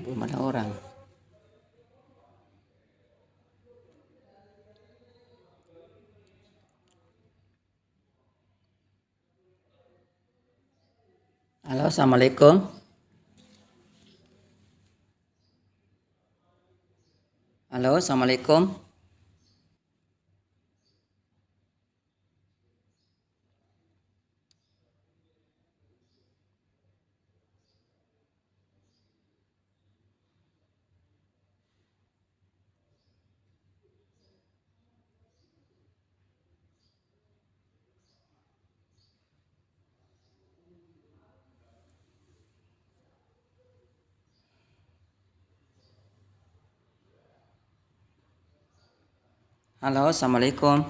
belum ada orang. Halo, assalamualaikum. Halo, assalamualaikum. Halo, assalamualaikum.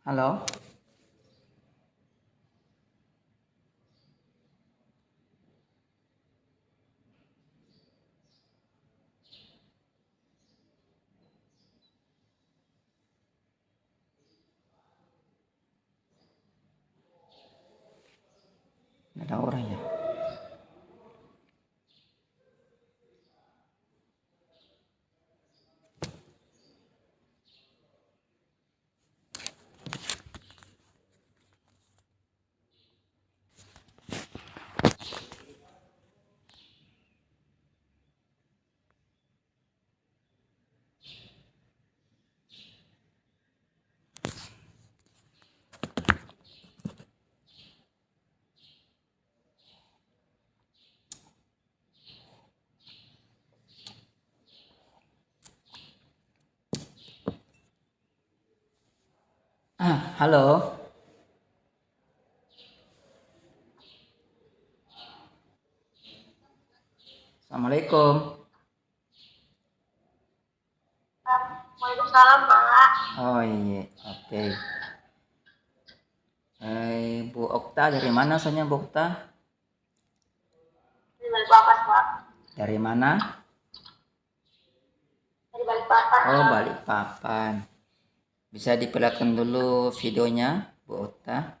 Halo. Ada orang ya. Halo. Assalamualaikum. Waalaikumsalam, Pak. Oh iya, oke. Bu Okta dari mana soalnya Bu Okta? Dari Balikpapan, Pak. Dari mana? Dari Balikpapan, Oh, Pak. Balikpapan. Bisa diperlihatkan dulu videonya Bu Okta?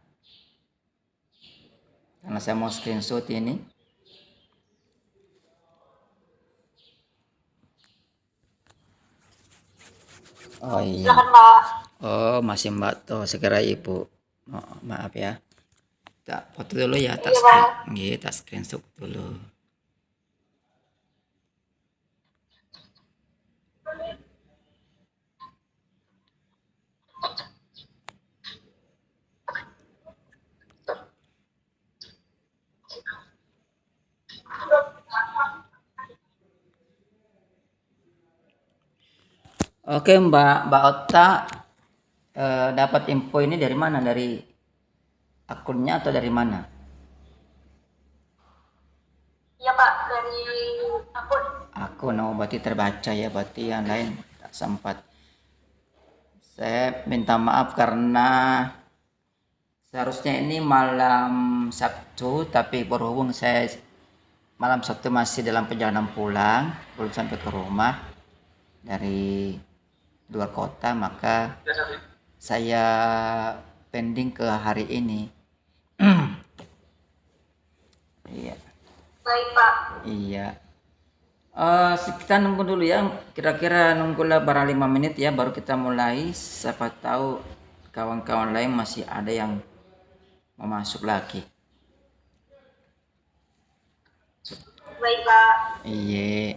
Karena saya mau screenshot ini. Oh iya. Silakan, Pak. Oh, masih Mbak Toh, segera Ibu. Maaf ya. Tak foto dulu ya, tak Iya, screen. Pak. Nggih, tak screenshot dulu. Oke, Mbak Okta, dapat info ini dari mana? Dari akunnya atau dari mana? Iya, Pak. Dari akun. Akun, oh berarti terbaca ya, berarti yang lain tak sempat. Saya minta maaf karena seharusnya ini malam Sabtu, tapi berhubung saya malam Sabtu masih dalam perjalanan pulang, belum sampai ke rumah dari luar kota, maka saya pending ke hari ini. Iya. Baik, Pak. Iya. Kita nunggu dulu ya. Kira-kira nunggulah barang 5 menit ya baru kita mulai. Siapa tahu kawan-kawan lain masih ada yang mau masuk lagi. Baik, Pak. Iya.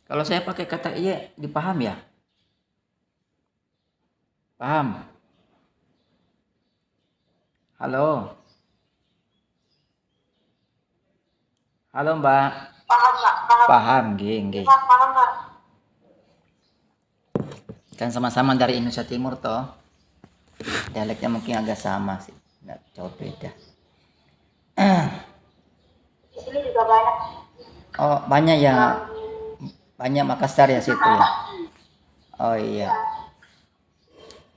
Kalau saya pakai kata iya dipaham ya? Paham? Halo. Halo Mbak. Paham, Pak. Paham. Paham, nggih. Paham, Pak. Kan sama-sama dari Indonesia Timur toh. Dialeknya mungkin agak sama sih. Nggak jauh beda. Di sini juga banyak. Oh, banyak ya. Banyak Makassar ya situ ya. Oh iya.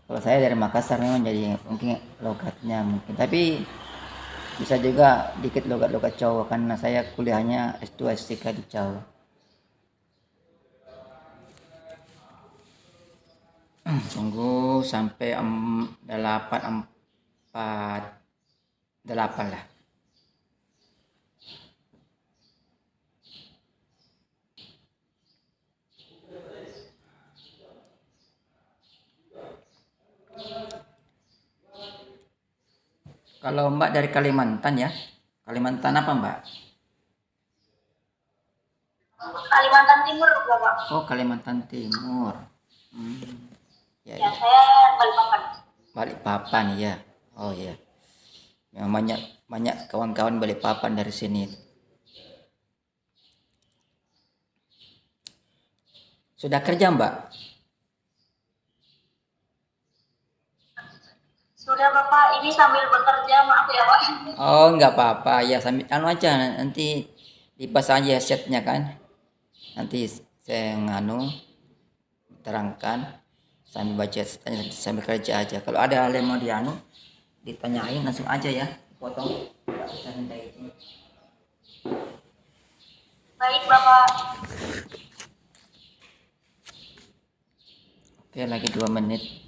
Kalau saya dari Makassar memang jadi mungkin logatnya mungkin. Tapi bisa juga dikit logat-logat Jawa karena saya kuliahnya S2 S3 di Jawa. Tunggu sampai 8.46 8 lah. Kalau Mbak dari Kalimantan ya, Kalimantan apa Mbak? Kalimantan Timur, Bapak. Oh, Kalimantan Timur. Ya, Ya, ya. saya Balikpapan. Balikpapan ya. Oh ya. Memang banyak banyak kawan-kawan Balikpapan dari sini. Sudah kerja Mbak? Sudah Bapak, ini sambil bekerja, maaf ya Pak. Oh, nggak apa-apa ya, sambil aja nanti dipasang aja headsetnya kan. Nanti saya terangkan sambil baca sambil kerja aja. Kalau ada hal yang mau ditanyain langsung aja ya, potong. Nggak usah minta izin. Baik Bapak. Oke, lagi 2 menit.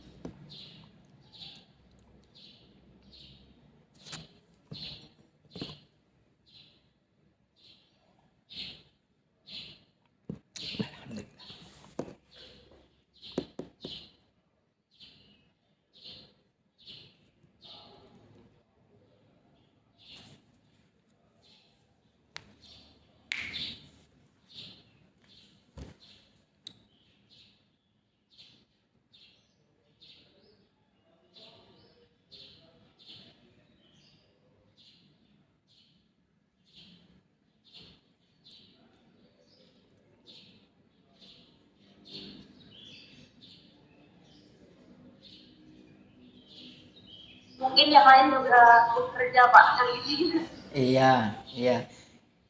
Mungkin yang lain juga bekerja Pak kali ini. Iya.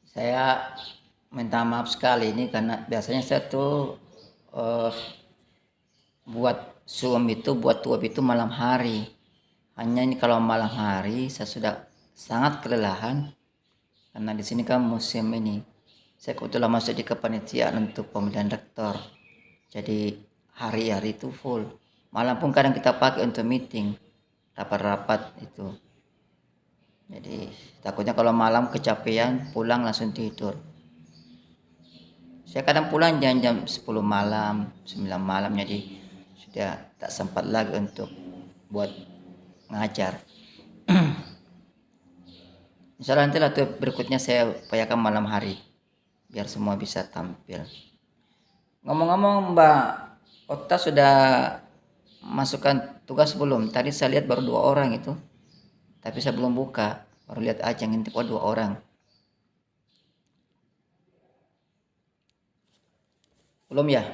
Saya minta maaf sekali ini karena biasanya saya tuh buat buat web itu malam hari. Hanya ini kalau malam hari saya sudah sangat kelelahan karena di sini kan musim ini. Saya kebetulan masuk di kepanitiaan untuk pemilihan rektor. Jadi hari-hari itu full. Malam pun kadang kita pakai untuk meeting, rapat-rapat itu. Jadi takutnya kalau malam kecapean pulang langsung tidur. Saya kadang pulang jam 10 malam, 9 malam, jadi sudah tak sempat lagi untuk buat ngajar. Insya Allah nanti tuh berikutnya saya upayakan malam hari biar semua bisa tampil. Ngomong-ngomong Mbak Ota sudah masukkan tugas belum? Tadi saya lihat baru 2 orang itu. Tapi saya belum buka, baru lihat aja ngintip 2 orang. Belum ya?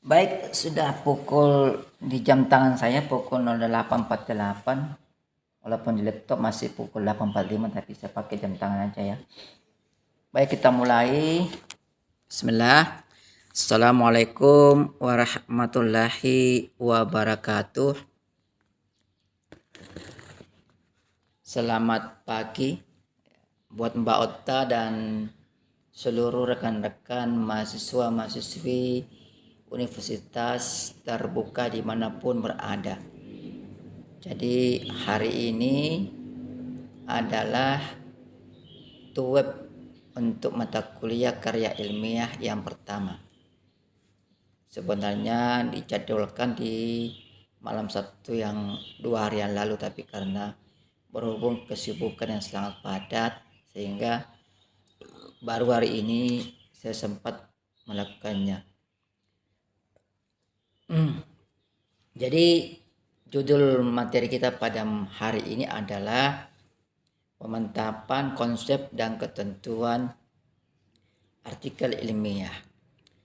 Baik, sudah pukul di jam tangan saya pukul 08.48. Walaupun di laptop masih pukul 8.45, tapi saya pakai jam tangan aja ya. Baik, kita mulai. Bismillah. Assalamualaikum warahmatullahi wabarakatuh. Selamat pagi buat Mbak Otta dan seluruh rekan-rekan mahasiswa-mahasiswi Universitas Terbuka dimanapun berada. Jadi hari ini adalah web untuk mata kuliah karya ilmiah yang pertama. Sebenarnya dijadwalkan di malam Sabtu yang 2 hari yang lalu, tapi karena berhubung kesibukan yang sangat padat sehingga baru hari ini saya sempat melakukannya. Jadi judul materi kita pada hari ini adalah pemantapan konsep dan ketentuan artikel ilmiah.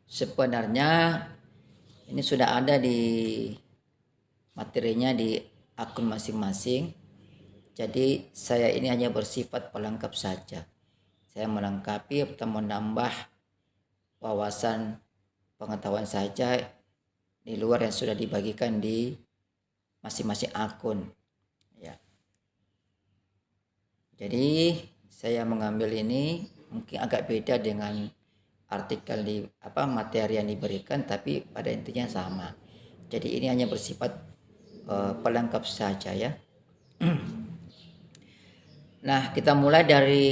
Sebenarnya ini sudah ada di materinya di akun masing-masing. Jadi saya ini hanya bersifat pelengkap saja. Saya melengkapi atau menambah wawasan pengetahuan saja di luar yang sudah dibagikan di masing-masing akun ya. Jadi saya mengambil ini mungkin agak beda dengan artikel materi yang diberikan, tapi pada intinya sama. Jadi ini hanya bersifat pelengkap saja ya. Nah, kita mulai dari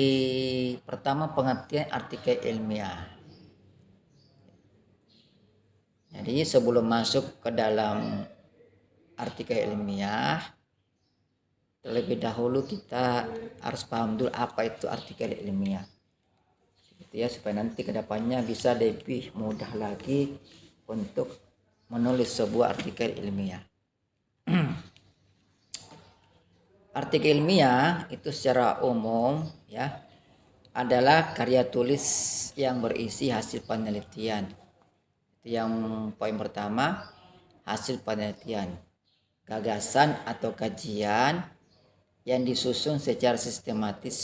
pertama, pengertian artikel ilmiah. Jadi sebelum masuk ke dalam artikel ilmiah, terlebih dahulu kita harus paham dulu apa itu artikel ilmiah. Gitu ya, supaya nanti kedepannya bisa lebih mudah lagi untuk menulis sebuah artikel ilmiah. Artikel ilmiah itu secara umum ya adalah karya tulis yang berisi hasil penelitian. Itu yang poin pertama, hasil penelitian, gagasan atau kajian yang disusun secara sistematis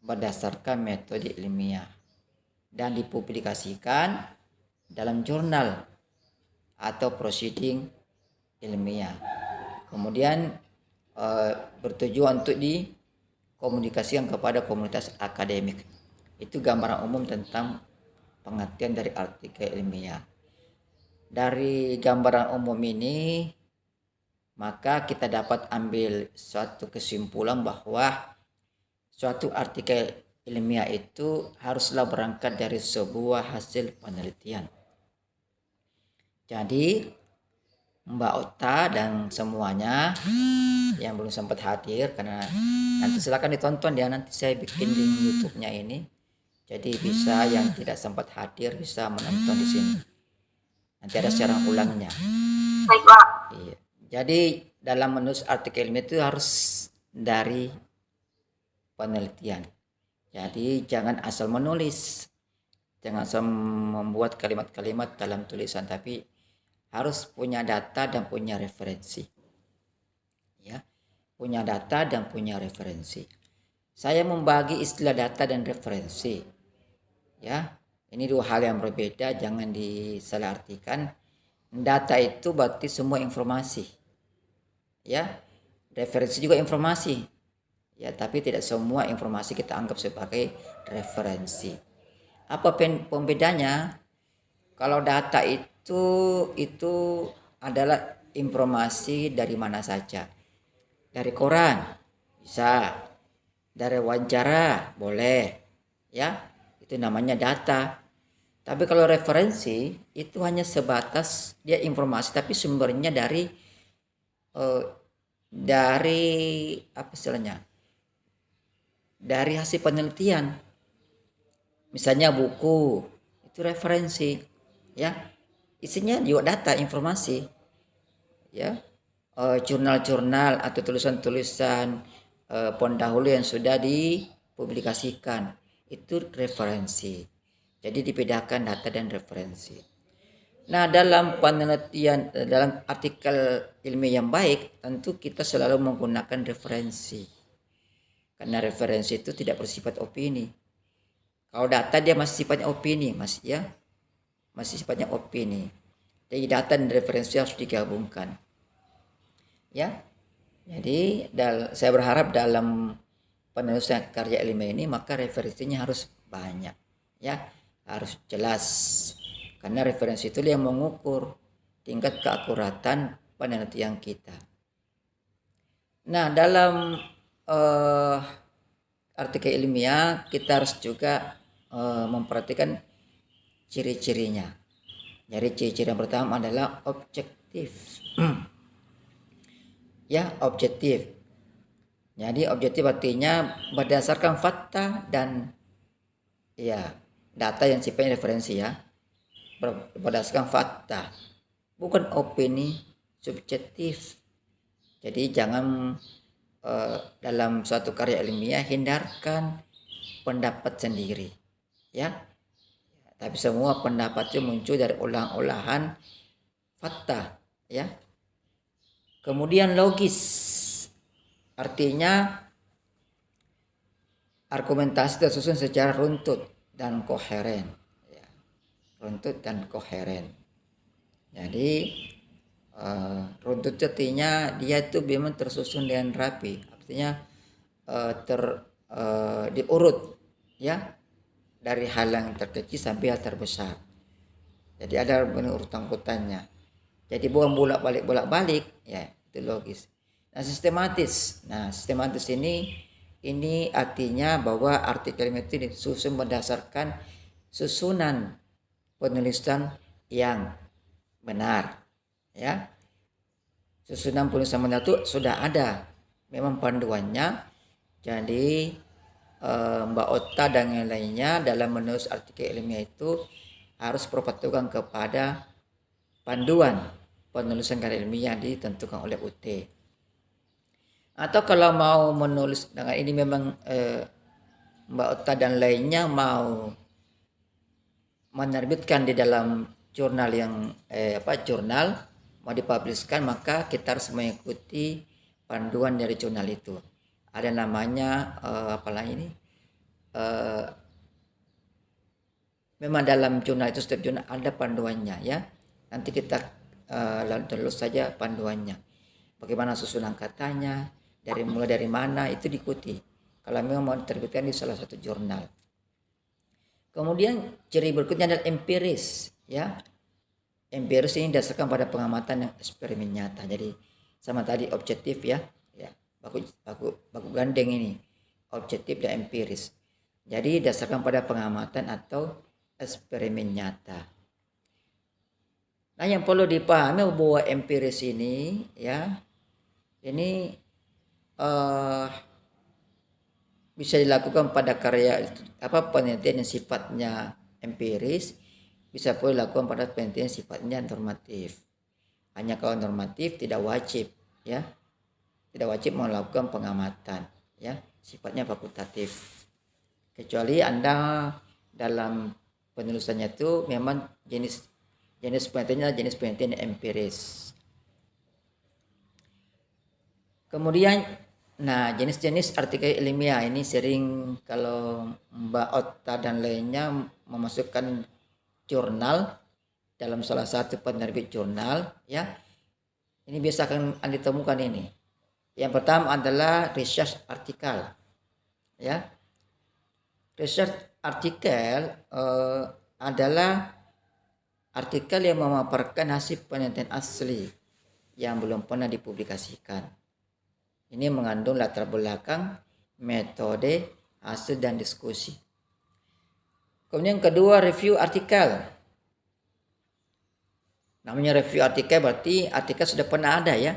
berdasarkan metode ilmiah dan dipublikasikan dalam jurnal atau proceeding ilmiah. Kemudian bertujuan untuk dikomunikasikan kepada komunitas akademik. Itu gambaran umum tentang pengertian dari artikel ilmiah. Dari gambaran umum ini, maka kita dapat ambil suatu kesimpulan bahwa suatu artikel ilmiah itu haruslah berangkat dari sebuah hasil penelitian. Jadi Mbak Ota dan semuanya yang belum sempat hadir, karena nanti silakan ditonton ya, nanti saya bikin di YouTube-nya ini. Jadi bisa yang tidak sempat hadir bisa menonton di sini. Nanti ada siaran ulangnya. Baik, Pak. Iya. Jadi dalam menulis artikel ilmiah itu harus dari penelitian. Jadi jangan asal menulis. Jangan asal membuat kalimat-kalimat dalam tulisan, tapi harus punya data dan punya referensi. Ya, punya data dan punya referensi. Saya membagi istilah data dan referensi. Ya, ini dua hal yang berbeda, jangan disalahartikan. Data itu berarti semua informasi. Ya, referensi juga informasi. Ya, tapi tidak semua informasi kita anggap sebagai referensi. Apa pembedanya? Kalau data itu adalah informasi dari mana saja. Dari koran bisa, dari wawancara boleh, ya, itu namanya data. Tapi kalau referensi itu hanya sebatas dia informasi, tapi sumbernya dari apa istilahnya? Dari hasil penelitian. Misalnya buku itu referensi, ya. Isinya juga data, informasi, ya. Jurnal-jurnal atau tulisan-tulisan pendahulu yang sudah dipublikasikan itu referensi. Jadi dibedakan data dan referensi. Nah, dalam penelitian, dalam artikel ilmiah yang baik, tentu kita selalu menggunakan referensi. Karena referensi itu tidak bersifat opini. Kalau data dia masih sifatnya opini, masih sifatnya opini. Jadi data dan referensi harus digabungkan. Ya. Jadi saya berharap dalam penulisan karya ilmiah ini maka referensinya harus banyak, ya, harus jelas. Karena referensi itu yang mengukur tingkat keakuratan penelitian kita. Nah, dalam artikel ilmiah kita harus juga memperhatikan ciri-cirinya. Jadi ciri-ciri yang pertama adalah objektif. Ya, objektif. Jadi objektif artinya berdasarkan fakta dan ya data yang sifatnya referensi, ya. Berdasarkan fakta, bukan opini subjektif. Jadi jangan dalam suatu karya ilmiah hindarkan pendapat sendiri, ya. Tapi semua pendapat itu muncul dari olah-olahan fakta, ya. Kemudian logis, artinya argumentasi tersusun secara runtut dan koheren, ya. Runtut dan koheren. Jadi runtut artinya dia itu memang tersusun dengan rapi, artinya diurut, ya, dari hal yang terkecil sampai hal terbesar. Jadi ada urutan-urutannya. Jadi bukan bolak-balik ya, itu logis. Nah, sistematis ini artinya bahwa artikel itu disusun berdasarkan susunan penulisan yang benar, ya. Susunan penulisan benar itu sudah ada, memang panduannya. Jadi Mbak Ota dan yang lainnya dalam menulis artikel ilmiah itu harus berpegang kepada panduan penulisan karya ilmiah ditentukan oleh UT. Atau kalau mau menulis dengan ini memang Mbak Ota dan lainnya mau menerbitkan di dalam jurnal yang jurnal mau dipublishkan, maka kita harus mengikuti panduan dari jurnal itu. Ada namanya memang dalam jurnal itu setiap jurnal ada panduannya ya. Nanti kita terus saja panduannya. Bagaimana susunan katanya, mulai dari mana itu diikuti. Kalau memang mau diterbitkan di salah satu jurnal. Kemudian ciri berikutnya adalah empiris, ya. Empiris ini didasarkan pada pengamatan yang eksperimen nyata. Jadi sama tadi objektif ya, baku gandeng ini objektif dan empiris. Jadi didasarkan pada pengamatan atau eksperimen nyata. Nah, yang perlu dipahami bahwa empiris ini ya, ini bisa dilakukan pada karya penelitian yang sifatnya empiris, bisa pula dilakukan pada penelitian yang sifatnya normatif. Hanya kalau normatif tidak wajib ya, tidak wajib melakukan pengamatan ya, sifatnya fakultatif. Kecuali Anda dalam penulisannya itu memang jenis penelitiannya jenis penelitian empiris. Kemudian jenis-jenis artikel ilmiah ini sering kalau Mbak Ota dan lainnya memasukkan jurnal dalam salah satu penerbit jurnal ya. Ini biasa akan ditemukan ini. Yang pertama adalah research artikel. Ya. Research artikel adalah artikel yang memaparkan hasil penelitian asli yang belum pernah dipublikasikan. Ini mengandung latar belakang, metode, hasil, dan diskusi. Kemudian yang kedua, review artikel. Namanya review artikel berarti artikel sudah pernah ada ya.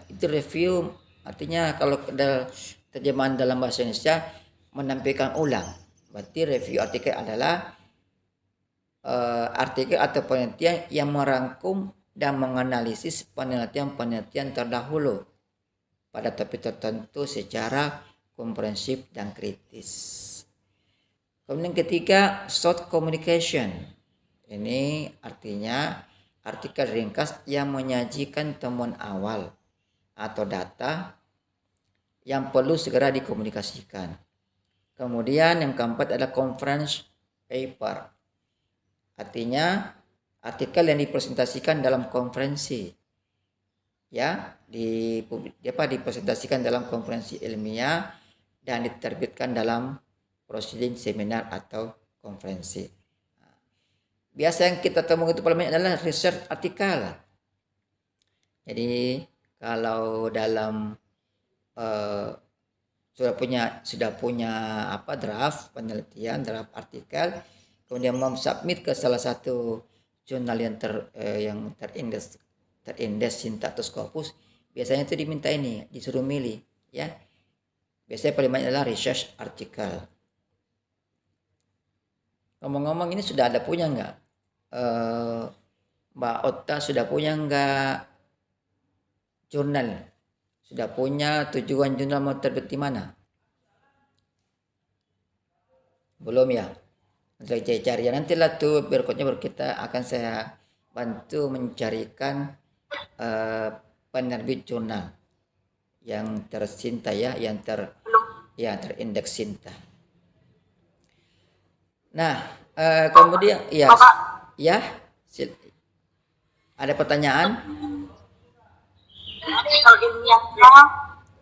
Itu review artinya kalau terjemahan dalam bahasa Indonesia menampilkan ulang. Berarti review artikel adalah artikel atau penelitian yang merangkum dan menganalisis penelitian terdahulu pada topik tertentu secara komprehensif dan kritis. Kemudian ketiga, short communication. Ini artinya artikel ringkas yang menyajikan temuan awal atau data yang perlu segera dikomunikasikan. Kemudian yang keempat adalah conference paper. Artinya artikel yang dipresentasikan dalam konferensi. Ya, dipresentasikan dalam konferensi ilmiah dan diterbitkan dalam proceeding seminar atau konferensi. Biasa yang kita temukan itu paling banyak adalah research artikel. Jadi kalau dalam sudah punya draft penelitian, draft artikel, kemudian mau submit ke salah satu jurnal yang terindeks Syntactus Scopus, biasanya itu diminta ini, disuruh milih ya. Biasanya paling banyak adalah research artikel. Ngomong-ngomong, ini sudah ada punya nggak? Mbak Ota sudah punya nggak jurnal? Sudah punya tujuan jurnal mau terbit di mana? Belum ya? Nanti cari ya, nantilah tuh berikutnya baru kita akan saya bantu mencarikan penerbit jurnal yang tercinta ya, yang terindeks Sinta. Nah, kemudian ya, ada pertanyaan? Kalau ilmiahnya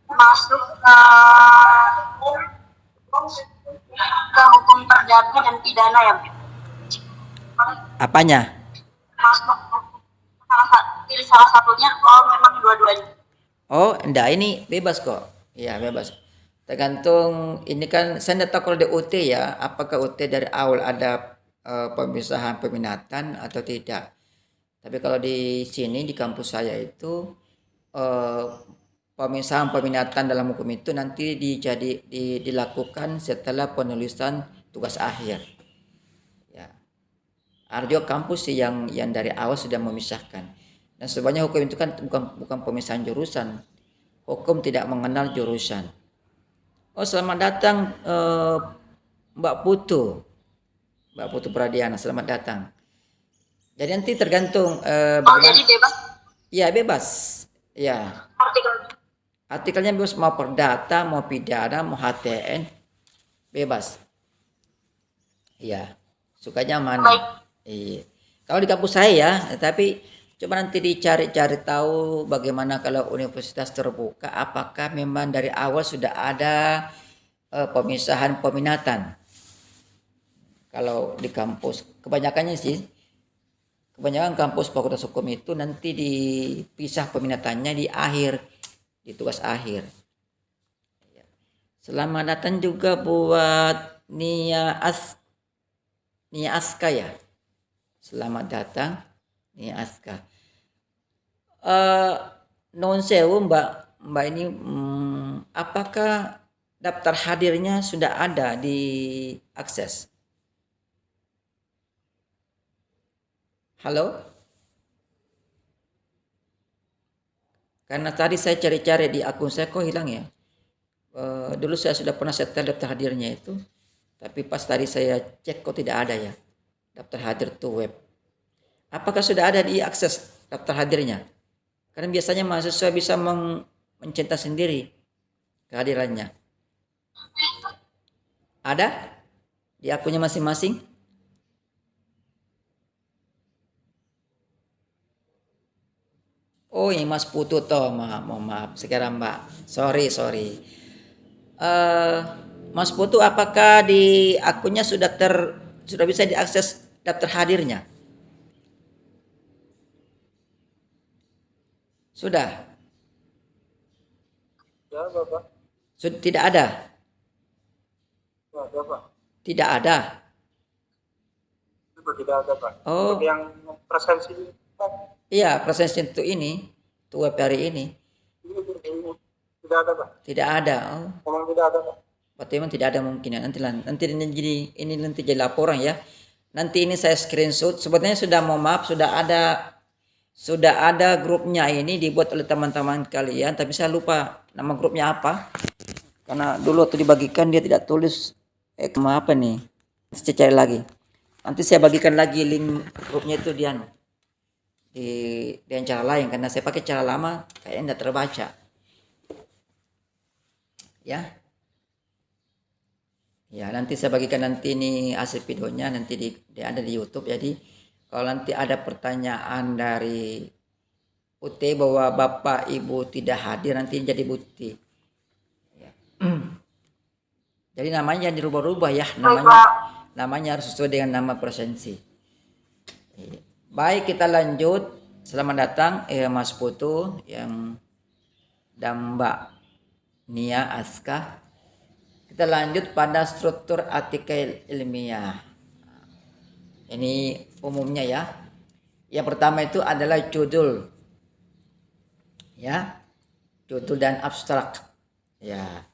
masuk ke hukum hukum perdata dan pidana ya. Apanya? Masuk pilih salah satunya, memang dua-duanya. Oh, enggak, ini bebas kok. Iya, bebas. Tergantung, ini kan saya tidak tahu kalau di UT ya, apakah UT dari awal ada pemisahan peminatan atau tidak. Tapi kalau di sini di kampus saya itu eh, pemisahan peminatan dalam hukum itu nanti dilakukan setelah penulisan tugas akhir. Ya. Arjo kampus sih yang dari awal sudah memisahkan. Dan sebenarnya hukum itu kan bukan pemisahan jurusan. Hukum tidak mengenal jurusan. Oh, selamat datang Mbak Putu. Mbak Putu Pradiana, selamat datang. Jadi nanti tergantung Jadi bebas ya bebas. Ya. artikel. Artikelnya bebas, mau perdata, mau pidana, mau HTN, bebas. Iya. Sukanya mana? Baik. Iya. Kalau di kampus saya ya, tapi coba nanti dicari-cari tahu bagaimana kalau universitas terbuka, apakah memang dari awal sudah ada pemisahan peminatan. Kalau di kampus, kebanyakan kampus Fakultas Hukum itu nanti dipisah peminatannya di akhir, di tugas akhir. Selamat datang juga buat Nia Aska ya. Selamat datang Nia Aska. Non sewu Mbak ini, apakah daftar hadirnya sudah ada di akses? Halo? Karena tadi saya cari-cari di akun saya kok hilang ya. Dulu saya sudah pernah setel daftar hadirnya itu, tapi pas tadi saya cek kok tidak ada ya daftar hadir tuh web. Apakah sudah ada di akses daftar hadirnya? Karena biasanya mahasiswa bisa mencetak sendiri kehadirannya. Ada di akunnya masing-masing? Oh, ini Mas Putu toh, maaf. Sekarang Mbak, sorry. Mas Putu, apakah di akunnya sudah bisa diakses daftar hadirnya? Sudah? Ya, Bapak. Sudah tidak ada? Ya, ada, Pak. Tidak ada. Itu tidak ada, Pak. Oh. Untuk yang presensi, Pak. Iya, presensi untuk ini, untuk web hari ini. Tidak ada, Pak. Tidak ada. Oh. Memang tidak ada, Pak. Berarti memang tidak ada mungkin ya. Nanti ini nanti jadi laporan ya. Nanti ini saya screenshot. Sebetulnya sudah ada grupnya ini dibuat oleh teman-teman kalian, tapi saya lupa nama grupnya apa. Karena dulu waktu dibagikan dia tidak tulis apa nih. Saya cari lagi. Nanti saya bagikan lagi link grupnya itu dengan cara lain, karena saya pakai cara lama kayaknya tidak terbaca. Ya, nanti saya bagikan nanti ini hasil videonya nanti ada di YouTube. Jadi kalau nanti ada pertanyaan dari UT bahwa Bapak Ibu tidak hadir, nanti jadi bukti. Ya. Jadi namanya dirubah-rubah ya, namanya harus sesuai dengan nama presensi. Baik, kita lanjut. Selamat datang Mas Putu dan Mbak Nia Aska. Kita lanjut pada struktur artikel ilmiah. Ini umumnya ya. Yang pertama itu adalah judul. Ya. Judul dan abstrak. Ya.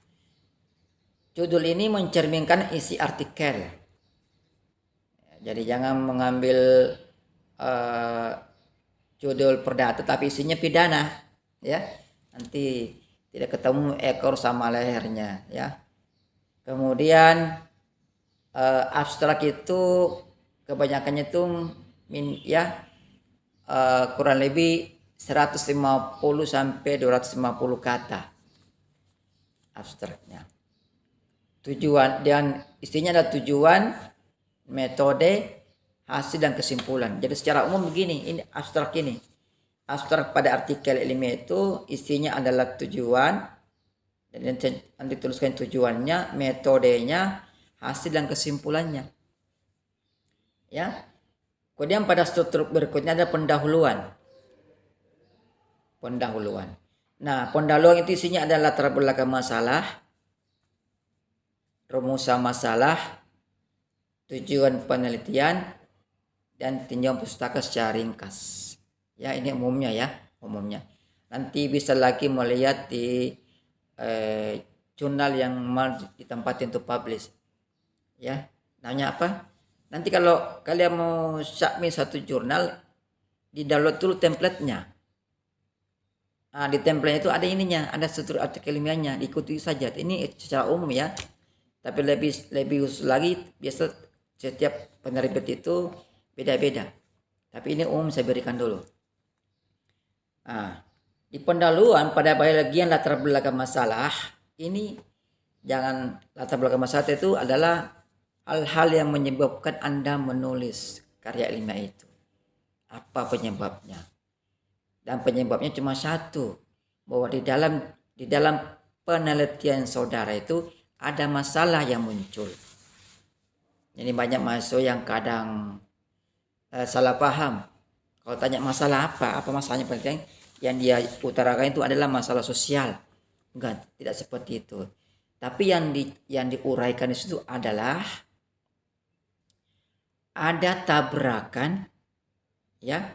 Judul ini mencerminkan isi artikel. Jadi jangan mengambil judul perdata tapi isinya pidana, ya. Nanti tidak ketemu ekor sama lehernya, ya. Kemudian abstrak itu kebanyakannya itu kurang lebih 150 sampai 250 kata abstraknya. Tujuan dan isinya adalah tujuan, metode, hasil dan kesimpulan. Jadi secara umum begini, ini abstrak ini. Abstrak pada artikel ilmiah itu isinya adalah tujuan, dan nanti tuliskan tujuannya, metodenya, hasil dan kesimpulannya. Ya. Kemudian pada struktur berikutnya ada pendahuluan. Nah, pendahuluan itu isinya adalah latar belakang masalah, rumusan masalah, tujuan penelitian, dan tinjauan pustaka secara ringkas. Ya, ini umumnya. Nanti bisa lagi melihat di jurnal yang mau ditempatin untuk publish. Ya, namanya apa? Nanti kalau kalian mau submit satu jurnal, di-download dulu template-nya. Nah, di template itu ada ininya, ada struktur artikel ilmiahnya, diikuti saja. Ini secara umum ya. Tapi lebih khusus lagi, biasa setiap penerbit itu beda-beda. Tapi ini umum saya berikan dulu. Nah, di pendahuluan pada bagian latar belakang masalah, ini jangan latar belakang masalah itu adalah hal-hal yang menyebabkan Anda menulis karya ilmiah itu. Apa penyebabnya? Dan penyebabnya cuma satu, bahwa di dalam penelitian saudara itu ada masalah yang muncul. Jadi banyak mahasiswa yang kadang salah paham. Kalau tanya masalah apa masalahnya penting, yang dia utarakan itu adalah masalah sosial. Enggak, tidak seperti itu. Tapi yang diuraikan di situ adalah ada tabrakan, ya,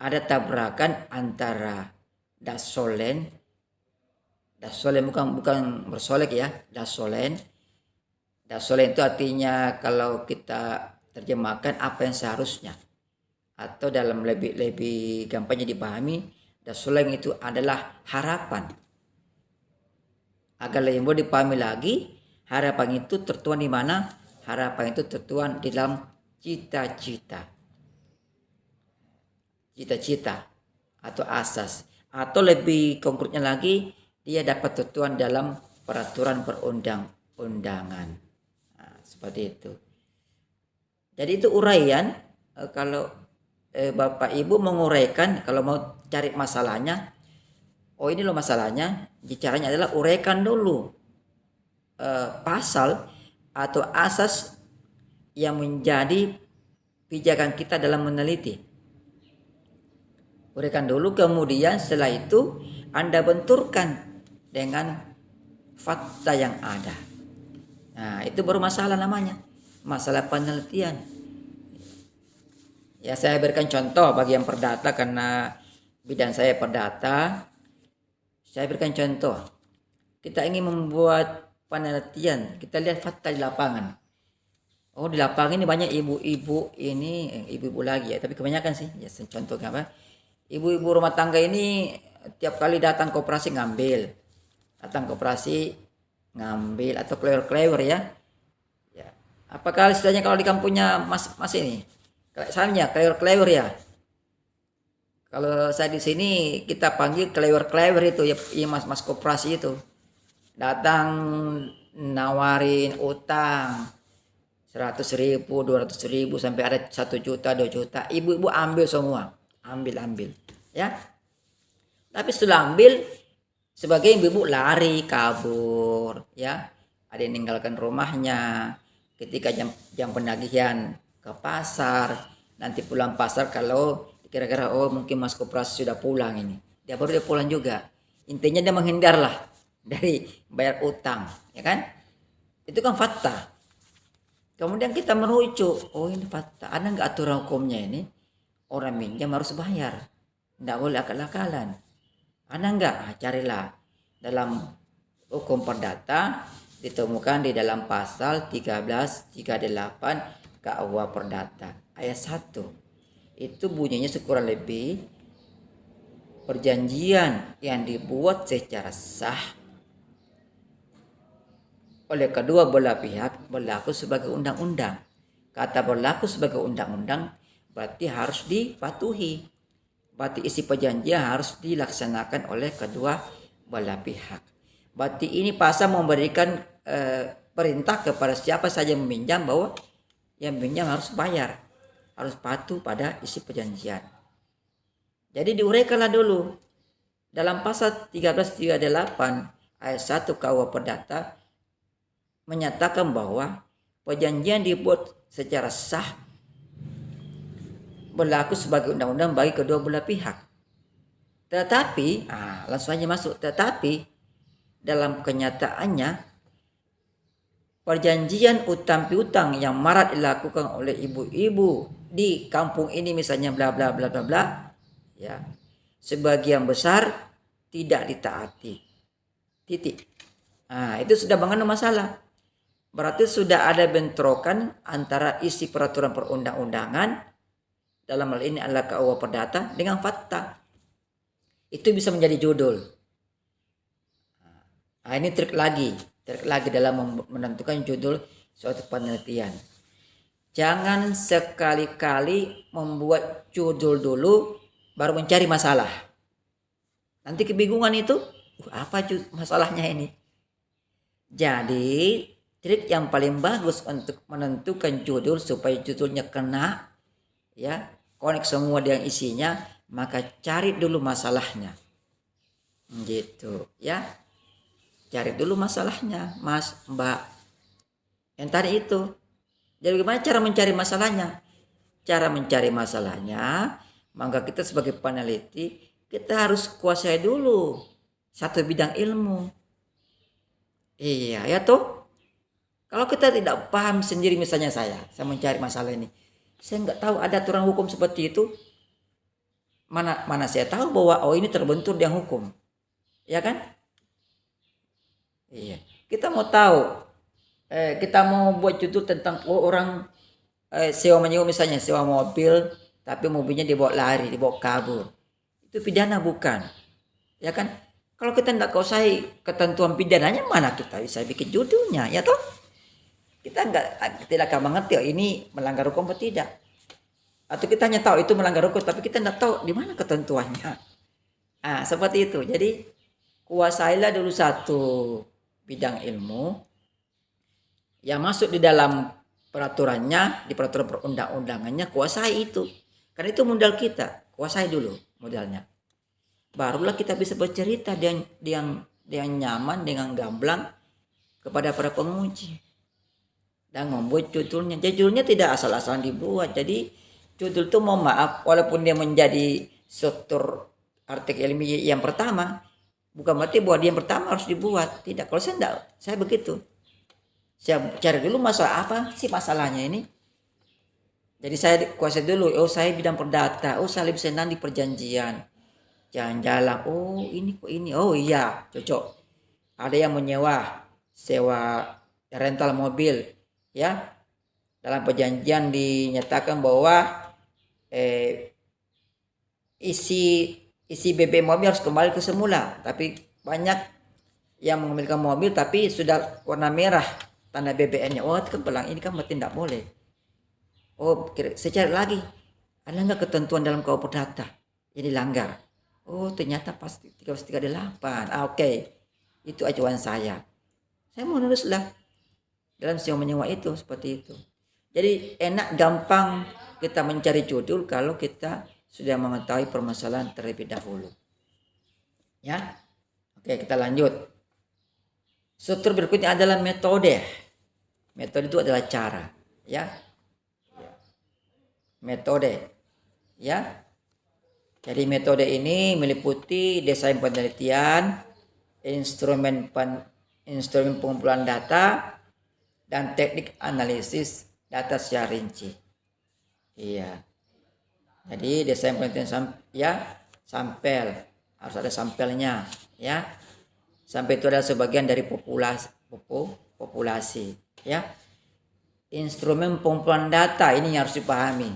ada tabrakan antara dasolen bukan bersolek ya, dasolen itu artinya kalau kita terjemahkan apa yang seharusnya, atau dalam lebih gampangnya dipahami, dasolen itu adalah harapan. Agar lebih mudah dipahami lagi, harapan itu tertuang di mana? Harapan itu tertuang di dalam cita-cita atau asas, atau lebih konkretnya lagi, dia dapat tertuang dalam peraturan perundang-undangan. Nah, seperti itu. Jadi itu uraian. Kalau Bapak Ibu menguraikan, kalau mau cari masalahnya, oh ini loh masalahnya, caranya adalah uraikan dulu pasal atau asas yang menjadi pijakan kita dalam meneliti. Uraikan dulu, kemudian setelah itu Anda benturkan dengan fakta yang ada. Nah, itu baru masalah namanya, masalah penelitian. Ya, saya berikan contoh bagi yang perdata karena bidang saya perdata. Saya berikan contoh. Kita ingin membuat penelitian, kita lihat fakta di lapangan. Oh, di lapangan ini banyak ibu-ibu lagi ya, tapi kebanyakan sih. Ya, contoh apa? Ibu-ibu rumah tangga ini tiap kali datang koperasi ngambil atau klewer ya. Ya. Apakah istilahnya kalau di kampungnya mas ini? Misalnya klewer ya. Kalau saya di sini kita panggil klewer itu ya, mas koperasi itu. Datang nawarin utang 100.000, 200.000 sampai ada 1 juta, 2 juta. Ibu-ibu ambil semua. Ambil ya. Tapi setelah ambil, sebagai ibu-ibu lari kabur ya. Ada yang meninggalkan rumahnya ketika jam penagihan ke pasar. Nanti pulang pasar kalau kira-kira mungkin mas koperasi sudah pulang ini, dia pulang juga. Intinya dia menghindarlah dari bayar utang, ya kan? Itu kan fakta. Kemudian kita merujuk, ini fakta. Ada nggak aturan hukumnya ini? Orang minjam harus bayar, nggak boleh akal-akalan. Ada nggak? Carilah dalam hukum perdata, ditemukan di dalam pasal 1338 KUH Perdata ayat 1. Itu bunyinya kurang lebih, perjanjian yang dibuat secara sah oleh kedua belah pihak berlaku sebagai undang-undang. Kata berlaku sebagai undang-undang berarti harus dipatuhi. Berarti isi perjanjian harus dilaksanakan oleh kedua belah pihak. Berarti ini pasal memberikan perintah kepada siapa saja yang meminjam bahwa yang meminjam harus bayar, harus patuh pada isi perjanjian. Jadi diuraikanlah dulu dalam pasal 1338 ayat 1 KUH Perdata, menyatakan bahwa perjanjian dibuat secara sah berlaku sebagai undang-undang bagi kedua belah pihak. Tetapi, langsung aja masuk. Tetapi dalam kenyataannya perjanjian utang piutang yang marak dilakukan oleh ibu-ibu di kampung ini misalnya bla bla bla bla bla, ya, sebagian besar tidak ditaati. Titik. Itu sudah mengandung masalah. Berarti sudah ada bentrokan antara isi peraturan perundang-undangan dalam hal ini adalah KUH Perdata dengan fakta. Itu bisa menjadi judul. Ini trik lagi dalam menentukan judul suatu penelitian. Jangan sekali-kali membuat judul dulu baru mencari masalah. Nanti kebingungan itu, apa masalahnya ini? Jadi trik yang paling bagus untuk menentukan judul supaya judulnya kena, ya, connect semua dengan isinya, maka cari dulu masalahnya. Gitu, ya. Cari dulu masalahnya, Mas, Mbak. Yang tadi itu. Jadi bagaimana cara mencari masalahnya? Cara mencari masalahnya, maka kita sebagai peneliti, kita harus kuasai dulu satu bidang ilmu. Iya, ya toh. Kalau kita tidak paham sendiri, misalnya saya mencari masalah ini, saya nggak tahu ada aturan hukum seperti itu. Mana saya tahu bahwa ini terbentur dengan hukum, ya kan? Iya. Kita mau tahu, kita mau buat judul tentang orang sewa menyewa, misalnya sewa mobil, tapi mobilnya dibawa lari, dibawa kabur, itu pidana bukan? Ya kan? Kalau kita tidak kuasai ketentuan pidananya, mana kita bisa bikin judulnya, ya toh? Kita tidak akan mengerti ini melanggar hukum atau tidak. Atau kita hanya tahu itu melanggar hukum, tapi kita tidak tahu di mana ketentuannya. Seperti itu. Jadi kuasailah dulu satu bidang ilmu yang masuk di dalam peraturannya, di peraturan perundang-undangannya, kuasai itu. Karena itu modal kita, kuasai dulu modalnya. Barulah kita bisa bercerita dengan nyaman, dengan gamblang kepada para penguji. Dan membuat judulnya. Jadi judulnya tidak asal-asalan dibuat. Jadi judul itu, mohon maaf, walaupun dia menjadi struktur artikel ilmiah yang pertama, bukan berarti bahwa dia yang pertama harus dibuat. Tidak. Kalau saya enggak, saya begitu. Saya cari dulu masalah apa sih masalahnya ini. Jadi saya kuasai dulu. Saya bidang perdata. Saya lebih senang di perjanjian. Jalan-jalan. Ini kok ini. Iya, cocok. Ada yang sewa rental mobil. Ya, dalam perjanjian dinyatakan bahwa isi BBM mobil harus kembali ke semula. Tapi banyak yang memiliki mobil tapi sudah warna merah tanda BBM-nya. Itu kan pelang, ini kan berarti tidak boleh. Saya cari lagi. Ada nggak ketentuan dalam KUH Perdata yang dilanggar? Ternyata pasti 338. Oke. Itu acuan saya. Saya mau nulislah dalam sewa menyewa itu seperti itu. Jadi enak, gampang kita mencari judul kalau kita sudah mengetahui permasalahan terlebih dahulu. Ya. Oke, kita lanjut. Struktur berikutnya adalah metode. Metode itu adalah cara, ya. Metode. Ya. Jadi metode ini meliputi desain penelitian, instrumen pengumpulan data, dan teknik analisis data secara rinci. Iya. Jadi desain penelitian sampel, harus ada sampelnya, ya. Sampel itu adalah sebagian dari populasi, ya. Instrumen pengumpulan data ini yang harus dipahami.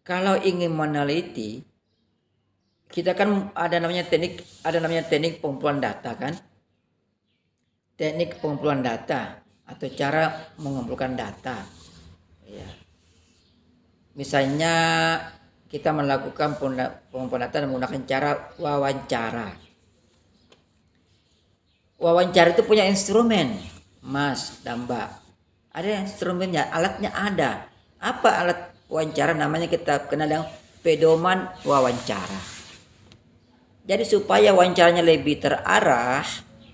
Kalau ingin meneliti, kita kan ada namanya teknik pengumpulan data kan. Teknik pengumpulan data atau cara mengumpulkan data. Ya. Misalnya kita melakukan pengumpulan data menggunakan cara wawancara. Wawancara itu punya instrumen, Mas dan Mbak. Ada instrumennya, alatnya ada. Apa alat wawancara? Namanya kita kenal dengan pedoman wawancara. Jadi supaya wawancaranya lebih terarah,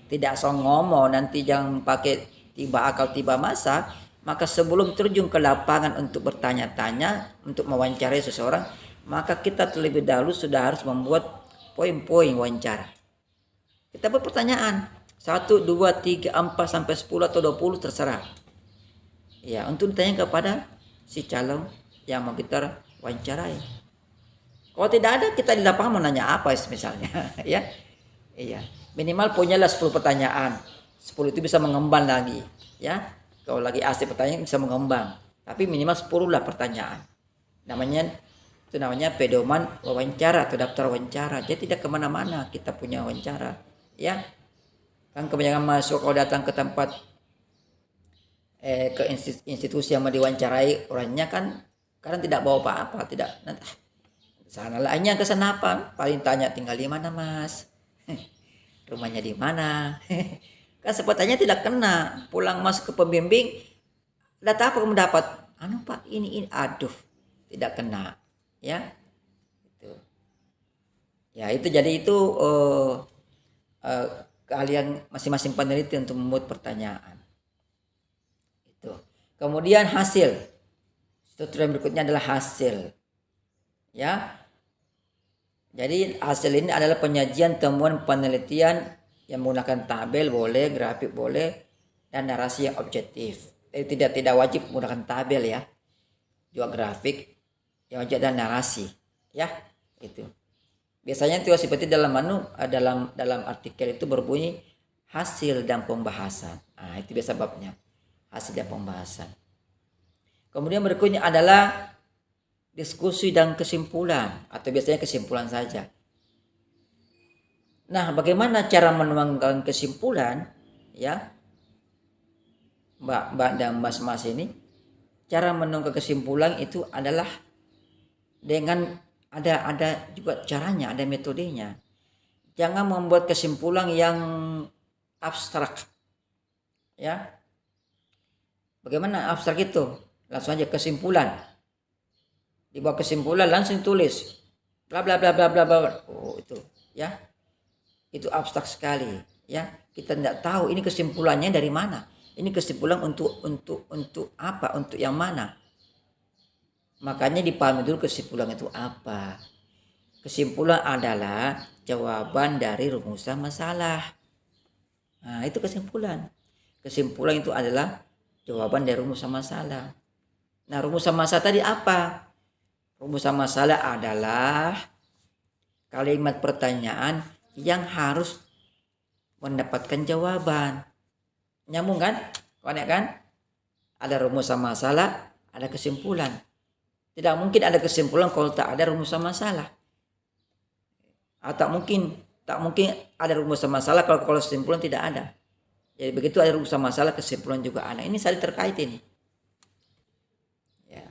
tidak ngomong, nanti jangan pakai tiba akal tiba masa. Maka sebelum terjun ke lapangan untuk bertanya-tanya, untuk mewawancarai seseorang, maka kita terlebih dahulu sudah harus membuat poin-poin wawancara. Kita berpertanyaan 1, 2, 3, 4 sampai 10 atau 20 terserah. Ya, untuk ditanya kepada si calon yang mau kita wawancarai. Kalau tidak ada, kita di lapangan mau nanya apa misalnya, ya. Iya, minimal punyalah 10 pertanyaan. 10 itu bisa mengembang lagi, ya. Kalau lagi asik pertanyaan bisa mengembang. Tapi minimal 10 lah pertanyaan. Itu namanya pedoman wawancara atau daftar wawancara. Jadi tidak kemana-mana kita punya wawancara, ya. Kan kebanyakan mahasiswa kalau datang ke tempat ke institusi yang mau diwawancarai orangnya kan kadang tidak bawa apa-apa, tidak sana lainnya ke sana apa? Paling tanya tinggal di mana, Mas? Rumahnya di mana? Kan sepertinya tidak kena. Pulang masuk ke pembimbing, data apa kamu dapat? Anu Pak, ini, aduh, tidak kena, ya. Itu. Ya itu jadi itu keahlian masing-masing peneliti untuk membuat pertanyaan. Itu. Kemudian hasil. Struktur yang berikutnya adalah hasil. Ya. Jadi hasil ini adalah penyajian temuan penelitian yang menggunakan tabel boleh, grafik boleh, dan narasi yang objektif. Tidak wajib menggunakan tabel ya. Juga grafik yang wajib dan narasi, ya. Itu. Biasanya itu seperti dalam artikel itu berbunyi hasil dan pembahasan. Nah, itu biasa babnya. Hasil dan pembahasan. Kemudian berikutnya adalah diskusi dan kesimpulan, atau biasanya kesimpulan saja. Nah, bagaimana cara menuangkan kesimpulan, ya, Mbak dan Mas ini? Cara menuangkan kesimpulan itu adalah dengan ada juga caranya, ada metodenya. Jangan membuat kesimpulan yang abstrak, ya. Bagaimana abstrak itu? Langsung aja kesimpulan. Di bawah kesimpulan langsung tulis bla bla bla bla bla bla. Oh, itu, ya. Itu abstrak sekali, ya. Kita tidak tahu ini kesimpulannya dari mana. Ini kesimpulan untuk apa? Untuk yang mana? Makanya dipahami dulu kesimpulan itu apa. Kesimpulan adalah jawaban dari rumusan masalah. Nah, itu kesimpulan. Kesimpulan itu adalah jawaban dari rumusan masalah. Nah, rumusan masalah tadi apa? Rumusan masalah adalah kalimat pertanyaan yang harus mendapatkan jawaban. Nyambung kan? Konek kan? Ada rumusan masalah, ada kesimpulan. Tidak mungkin ada kesimpulan kalau tak ada rumusan masalah. Tak mungkin ada rumusan masalah kalau kesimpulan tidak ada. Jadi begitu ada rumusan masalah, kesimpulan juga ada. Ini saling terkait ini. Ya.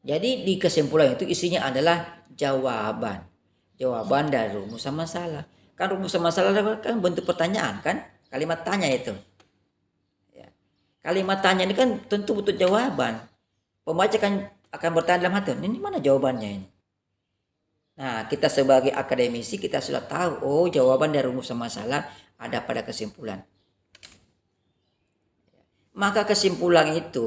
Jadi di kesimpulan itu isinya adalah jawaban. Jawaban dari rumusan masalah. Kan rumusan masalah kan bentuk pertanyaan kan? Kalimat tanya itu. Ya. Kalimat tanya ini kan tentu butuh jawaban. Pembaca kan akan bertanya dalam hati, ini mana jawabannya ini? Nah, kita sebagai akademisi kita sudah tahu, oh jawaban dari rumusan masalah ada pada kesimpulan. Maka kesimpulan itu,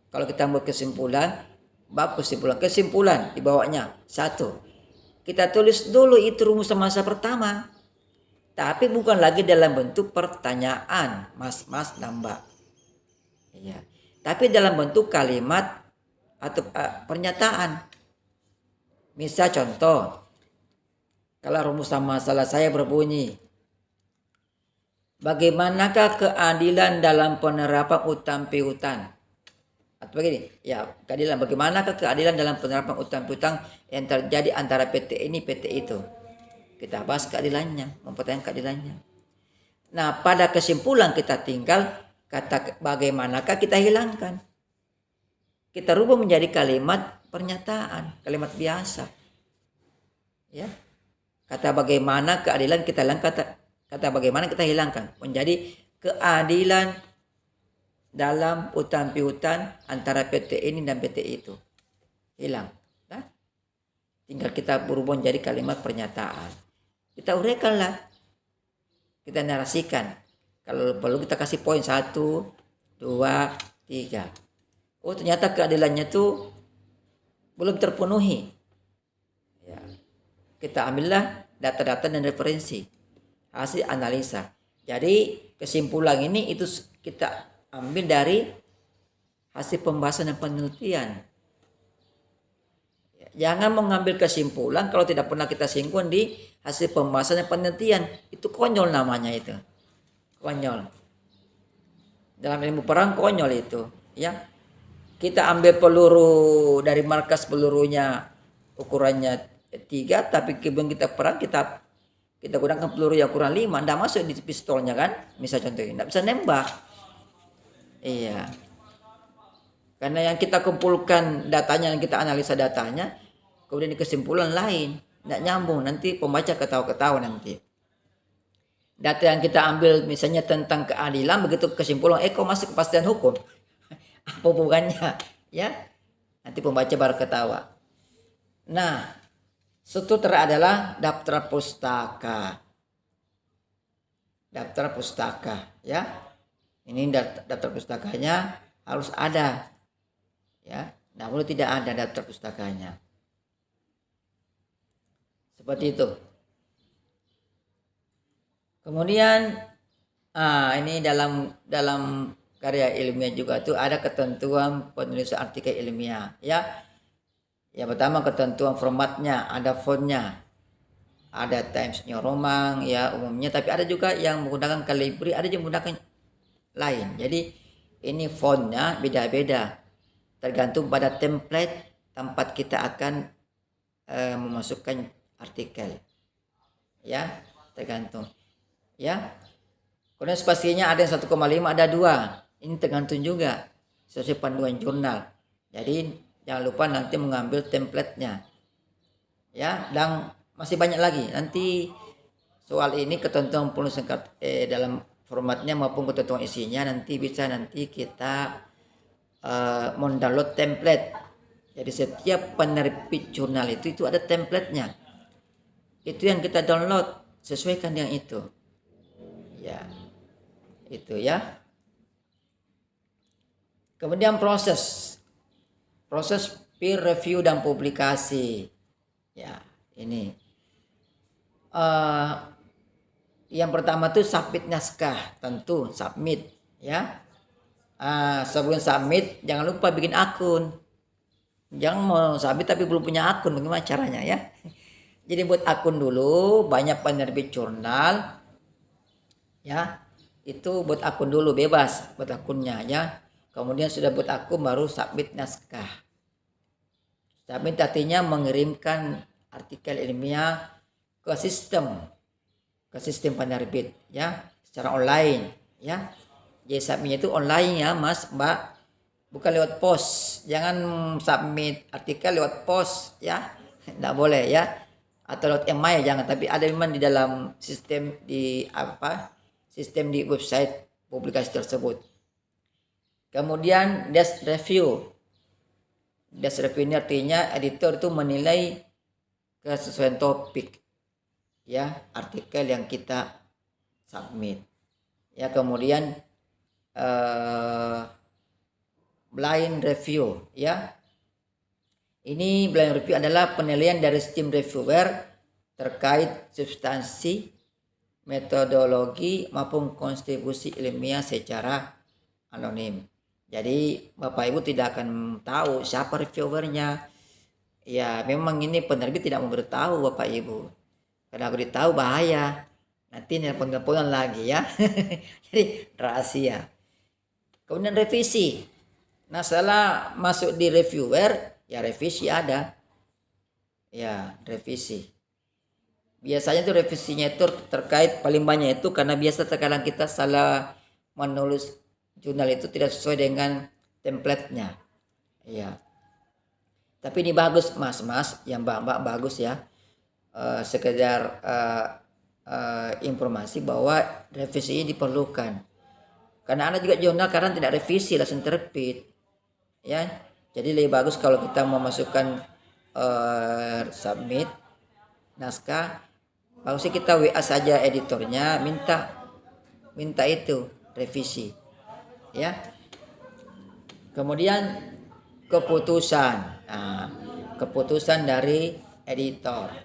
kalau kita buat kesimpulan, bab kesimpulan di bawahnya 1. Kita tulis dulu itu rumusan masalah pertama. Tapi bukan lagi dalam bentuk pertanyaan, Mas dan Mbak. Ya. Tapi dalam bentuk kalimat atau pernyataan. Misal contoh, kalau rumusan masalah saya berbunyi, bagaimanakah keadilan dalam penerapan utang piutang? Atau begini, ya keadilan, bagaimanakah keadilan dalam penerapan utang piutang yang terjadi antara PT ini PT itu? Kita bahas keadilannya, mempertanyakan keadilannya. Nah, pada kesimpulan kita tinggal kata bagaimanakah kita hilangkan. Kita rubah menjadi kalimat pernyataan, kalimat biasa. Ya. Kata bagaimana keadilan kita hilangkan, kata bagaimana kita hilangkan menjadi keadilan dalam utang piutang antara PT ini dan PT itu. Hilang. Nah, tinggal kita berubah menjadi kalimat pernyataan. Kita uraikanlah. kita narasikan. Kalau perlu kita kasih poin 1, 2, 3. Oh ternyata keadilannya tuh belum terpenuhi. Ya. Kita ambillah data-data dan referensi, hasil analisa. Jadi kesimpulan ini itu kita ambil dari hasil pembahasan dan penelitian. Jangan mengambil kesimpulan kalau tidak pernah kita singgung di hasil pembahasan dan penelitian. Itu konyol namanya itu. Konyol. Dalam ilmu perang konyol itu, ya. Kita ambil peluru dari markas pelurunya ukurannya 3, tapi kemudian kita perang kita gunakan peluru yang ukuran 5, enggak masuk di pistolnya kan? Misal contohnya, enggak bisa nembak. Iya. Karena yang kita kumpulkan datanya, yang kita analisa datanya, kemudian di kesimpulan lain, enggak nyambung, nanti pembaca ketawa-ketawa nanti. Data yang kita ambil misalnya tentang keadilan, begitu kesimpulan, kok masuk kepastian hukum? Apa hubungannya? Ya, nanti pembaca baru ketawa. Nah, struktur adalah daftar pustaka. Daftar pustaka, ya. Ini daftar pustakanya harus ada. Ya, namun tidak ada daftar pustakanya. Seperti itu. Kemudian ini dalam karya ilmiah juga tuh ada ketentuan penulisan artikel ilmiah, ya. Yang pertama ketentuan formatnya, ada fontnya, ada Times New Roman ya umumnya, tapi ada juga yang menggunakan Calibri, ada yang menggunakan lain. Jadi ini fontnya beda-beda, tergantung pada template tempat kita akan memasukkan artikel, ya tergantung, ya. Kemudian spasinya ada yang 1,5, ada 2. Ini tergantung juga sesuai panduan jurnal. Jadi jangan lupa nanti mengambil template-nya. Ya, dan masih banyak lagi. Nanti soal ini ketentuan penulisan dalam formatnya maupun ketentuan isinya nanti bisa kita mendownload template. Jadi setiap penerbit jurnal itu ada template-nya. Itu yang kita download, sesuaikan dengan itu. Ya. Itu ya. Kemudian proses peer review dan publikasi. Ya, ini. Yang pertama tuh submit naskah, tentu submit, ya. Sebelum submit jangan lupa bikin akun. Jangan mau submit tapi belum punya akun, bagaimana caranya ya? Jadi buat akun dulu, banyak penerbit jurnal, ya. Itu buat akun dulu, bebas buat akunnya, ya. Kemudian sudah buat akun baru submit naskah. Submit artinya mengirimkan artikel ilmiah ke sistem penerbit, ya, secara online, ya. Jadi submitnya itu online ya Mas, Mbak, bukan lewat pos. Jangan submit artikel lewat pos, ya, tidak boleh, ya, atau lewat email jangan, tapi ada memang di dalam sistem di website publikasi tersebut. Kemudian desk review. Desk review ini artinya editor itu menilai kesesuaian topik, ya, artikel yang kita submit. Ya, kemudian blind review, ya. Ini blind review adalah penilaian dari tim reviewer terkait substansi, metodologi maupun kontribusi ilmiah secara anonim. Jadi Bapak Ibu tidak akan tahu siapa reviewernya. Ya memang ini penerbit tidak memberitahu Bapak Ibu. Karena aku ditahu bahaya. Nanti nelpon-nelponan lagi ya. Jadi rahasia. Kemudian revisi. Nah setelah masuk di reviewer, ya revisi ada. Ya revisi. Biasanya tuh revisinya itu terkait paling banyak itu karena biasa terkadang kita salah menulis jurnal itu tidak sesuai dengan template-nya. Ya. Tapi ini bagus Mas, yang Mbak bagus ya. Sekedar informasi bahwa revisi ini diperlukan. Karena ada juga jurnal kadang tidak revisi langsung terbit. Ya. Jadi lebih bagus kalau kita memasukkan submit naskah Bagusnya kita WA saja editornya, minta itu revisi, ya. Kemudian keputusan, nah, keputusan dari editor,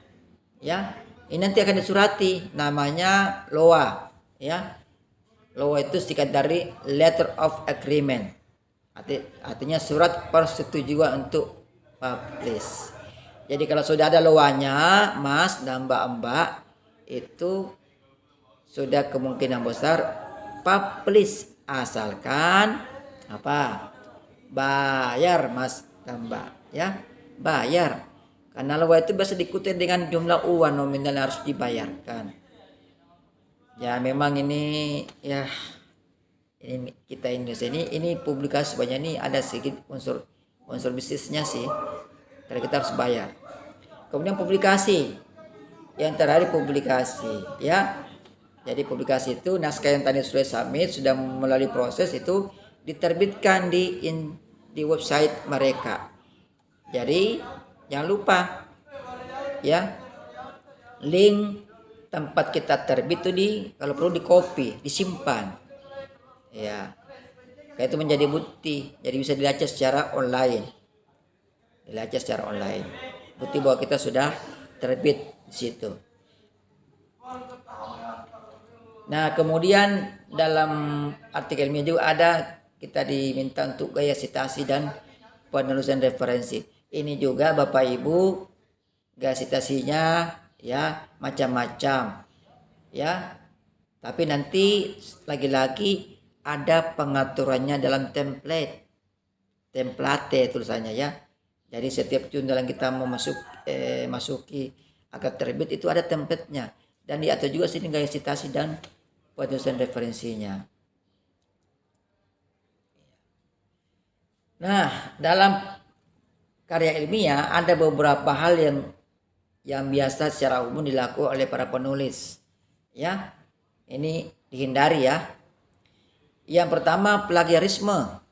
ya. Ini nanti akan disurati, namanya LOA, ya. LOA itu singkat dari Letter of Agreement, artinya surat persetujuan untuk publish. Jadi kalau sudah ada LOA-nya, Mas dan Mbak-mbak, itu sudah kemungkinan besar publish, asalkan apa? Bayar, Mas dan Mbak, ya. Bayar. Karena LOA itu biasa diikuti dengan jumlah uang nominal yang harus dibayarkan. Ya memang ini, ya ini kita Indonesia ini publikasi banyak ini ada sedikit unsur bisnisnya sih, karena kita harus bayar. Kemudian publikasi, yang terakhir publikasi, ya. Jadi publikasi itu naskah yang tadi sudah submit, sudah melalui proses itu diterbitkan di website mereka. Jadi jangan lupa, ya, link tempat kita terbit itu kalau perlu di copy, disimpan, ya. Kayak itu menjadi bukti, jadi bisa dilacak secara online, bukti bahwa kita sudah terbit di situ. Nah kemudian dalam artikel ini juga ada, kita diminta untuk gaya citasi dan penulisan referensi. Ini juga Bapak Ibu gaya citasinya, ya, macam-macam, ya. Tapi nanti lagi-lagi ada pengaturannya dalam template tulisannya, ya. Jadi setiap jurnal yang kita mau masuki agar terbit itu ada template-nya, dan diatur juga sini gaya citasi dan penulisan referensinya. Nah, dalam karya ilmiah ada beberapa hal yang biasa secara umum dilakukan oleh para penulis, ya. Ini dihindari, ya. Yang pertama plagiarisme.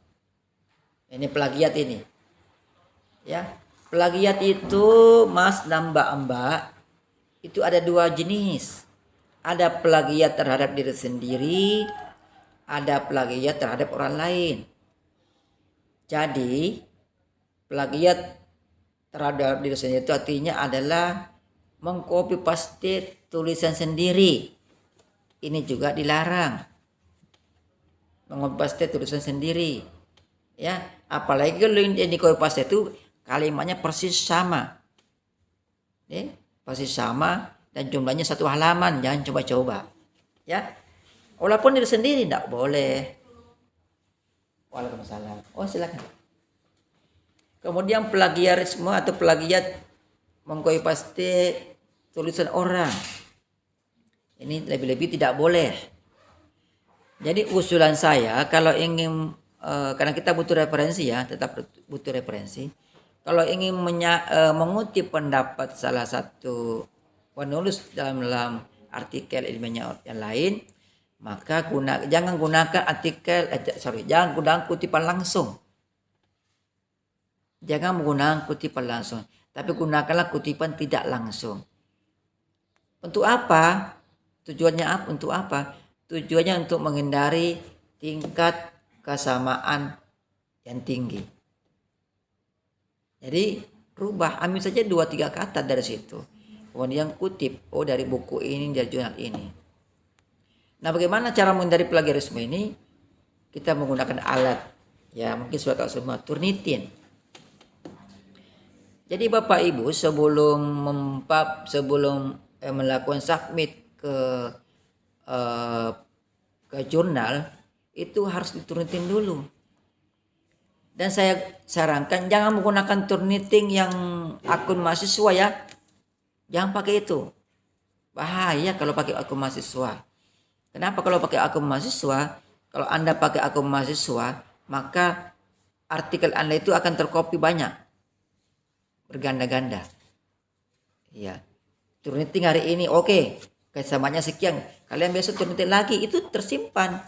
Ini plagiat ini, ya. Plagiat itu Mas dan Mbak itu ada dua jenis. Ada plagiat terhadap diri sendiri, ada plagiat terhadap orang lain. Jadi plagiat terhadap diri sendiri itu artinya adalah mengcopy paste tulisan sendiri. Ini juga dilarang. Mengcopy paste tulisan sendiri, ya. Apalagi kalau yang di copy paste itu kalimatnya persis sama, ya, persis sama dan jumlahnya satu halaman. Jangan coba-coba, ya. Walaupun diri sendiri tidak boleh. Waalaikumsalam. Oh silakan. Kemudian plagiarisme atau plagiat mengcopy paste tulisan orang. Ini lebih-lebih tidak boleh. Jadi usulan saya kalau ingin karena kita butuh referensi, ya, tetap butuh referensi. Kalau ingin mengutip pendapat salah satu penulis dalam artikel ilmiah yang lain, maka jangan gunakan jangan gunakan kutipan langsung. Jangan menggunakan kutipan langsung, tapi gunakanlah kutipan tidak langsung. Untuk apa? Tujuannya untuk apa? Tujuannya untuk menghindari tingkat kesamaan yang tinggi. Jadi ambil saja 2-3 kata dari situ. Kemudian kutip, dari buku ini, dari jurnal ini. Nah, bagaimana cara menghindari plagiarisme ini? Kita menggunakan alat, ya, mungkin sudah tahu semua, Turnitin. Jadi Bapak Ibu sebelum melakukan submit ke jurnal itu harus diturnitin dulu. Dan saya sarankan jangan menggunakan Turnitin yang akun mahasiswa, ya. Jangan pakai itu. Bahaya kalau pakai akun mahasiswa. Kenapa kalau pakai akun mahasiswa? Kalau Anda pakai akun mahasiswa, maka artikel Anda itu akan tercopy banyak, berganda-ganda. Ya. Turnitin hari ini oke, kesamaannya sekian. Kalian besok turnitin lagi, itu tersimpan.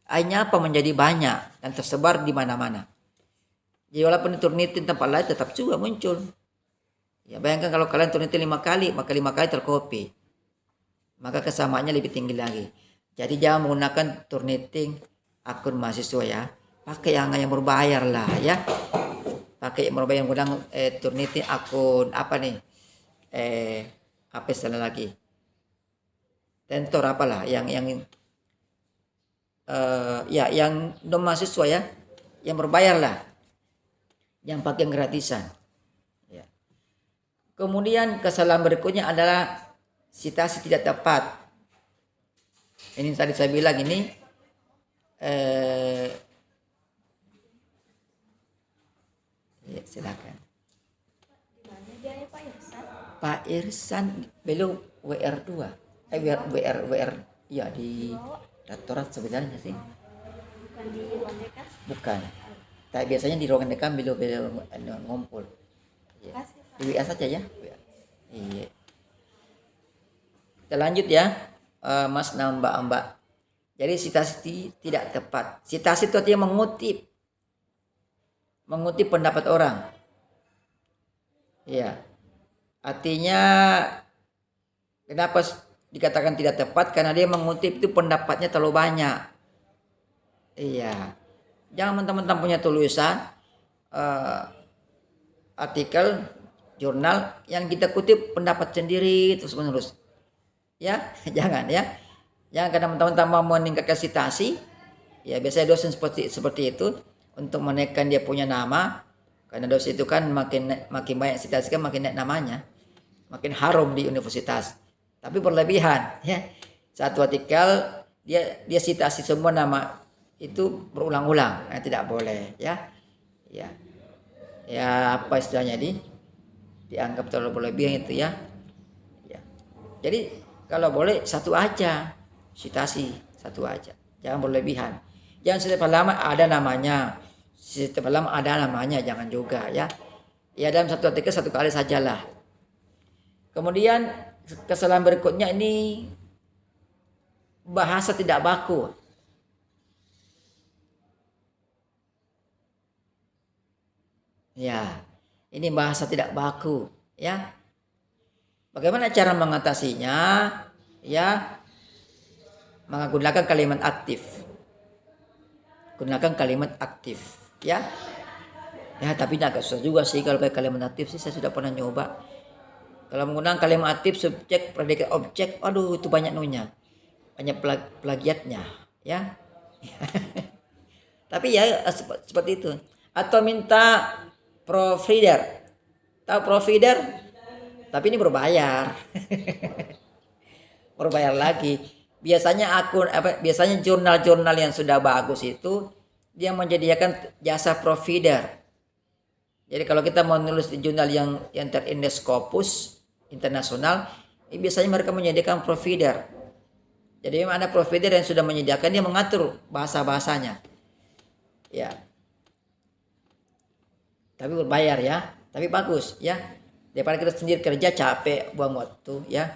Hanya menjadi banyak dan tersebar di mana-mana. Jadi walaupun turnitin tempat lain tetap juga muncul. Ya, bayangkan kalau kalian turnitin 5 kali, maka 5 kali tercopy. maka kesamaannya lebih tinggi lagi. Jadi jangan menggunakan Turnitin akun mahasiswa ya. Pakai yang berbayar lah ya. Pakai yang berbayar, menggunakan Turnitin akun apa nih? Apa istilah lagi? Tentor apalah yang ya yang non mahasiswa ya, yang berbayar lah, yang pakai yang gratisan. Ya. Kemudian kesalahan berikutnya adalah citasi tidak tepat. Ini tadi saya bilang ini ya, silakan. Pak Irsan belum WR2. WR ya di rektorat sebenarnya sih. Bukan di ruang dekan. Bukan. Tapi biasanya di ruangan dekan belum ngumpul. Ya. Di WA saja ya. Iya. Kita lanjut ya. Mas Mbak. Jadi citasi tidak tepat. Citasi itu artinya mengutip pendapat orang. Iya. Artinya kenapa dikatakan tidak tepat? Karena dia mengutip itu pendapatnya terlalu banyak. Iya. Jangan mentang-mentang punya tulisan artikel jurnal yang kita kutip pendapat sendiri terus menerus. Ya, jangan ya. Jangan karena teman-teman mau meningkatkan citasi, ya biasanya dosen seperti itu untuk menaikkan dia punya nama. Karena dosen itu kan makin banyak citasi kan makin naik namanya, makin harum di universitas. Tapi berlebihan ya. Satu artikel dia citasi semua nama itu berulang-ulang, tidak boleh ya. Ya. Ya apa istilahnya dianggap terlalu berlebihan itu ya. Ya. Jadi kalau boleh satu aja, citasi satu aja, jangan berlebihan. Jangan setiap lama ada namanya, setiap lama ada namanya, jangan juga ya. Ya dalam satu artikel satu kali sajalah. Kemudian kesalahan berikutnya ini bahasa tidak baku. Ya, ini bahasa tidak baku ya. Bagaimana cara mengatasinya? Ya, menggunakan kalimat aktif. Gunakan kalimat aktif, ya. Ya, tapi agak susah juga sih kalau pakai kalimat aktif sih. Saya sudah pernah nyoba. Kalau menggunakan kalimat aktif, subjek, predikat, objek, aduh itu banyak nunya, banyak plagiatnya, ya. Tapi ya seperti itu. Atau minta provider. Tahu provider? Tapi ini berbayar. Berbayar lagi. Biasanya biasanya jurnal-jurnal yang sudah bagus itu dia menyediakan jasa provider. Jadi kalau kita mau nulis di jurnal yang terindeks Scopus internasional, biasanya mereka menyediakan provider. Jadi memang ada provider yang sudah menyediakan, dia mengatur bahasa-bahasanya. Ya. Tapi berbayar ya. Tapi bagus ya. Daripada kita sendiri kerja capek buang waktu ya,